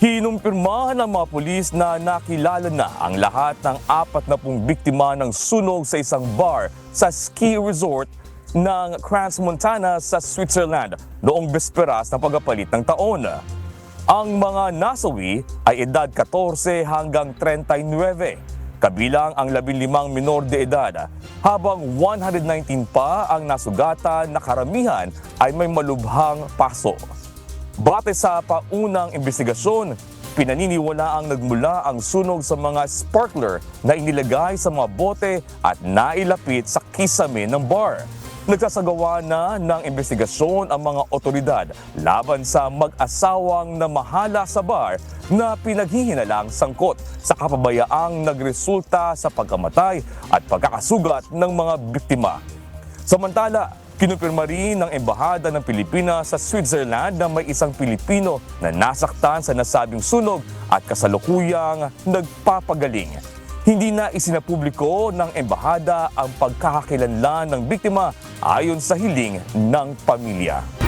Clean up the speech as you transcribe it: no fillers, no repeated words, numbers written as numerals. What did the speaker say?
Kinumpirmahan ng mga pulis na nakilala na ang lahat ng 40 biktima ng sunog sa isang bar sa ski resort ng Crans-Montana sa Switzerland noong besperas ng pagpapalit ng taon. Ang mga nasawi ay edad 14 hanggang 39, kabilang ang 15 minor de edad, habang 119 pa ang nasugatan na karamihan ay may malubhang paso. Batay sa paunang investigasyon, pinaniniwalaang nagmula ang sunog sa mga sparkler na inilagay sa mga bote at nailapit sa kisame ng bar. Nagsasagawa na ng investigasyon ang mga otoridad laban sa mag-asawang namahala sa bar na pinaghihinalang sangkot sa kapabayaang nagresulta sa pagkamatay at pagkakasugat ng mga biktima. Samantala, kinumpirma rin ng Embahada ng Pilipinas sa Switzerland na may isang Pilipino na nasaktan sa nasabing sunog at kasalukuyang nagpapagaling. Hindi na isinapubliko ng Embahada ang pagkakakilanlan ng biktima ayon sa hiling ng pamilya.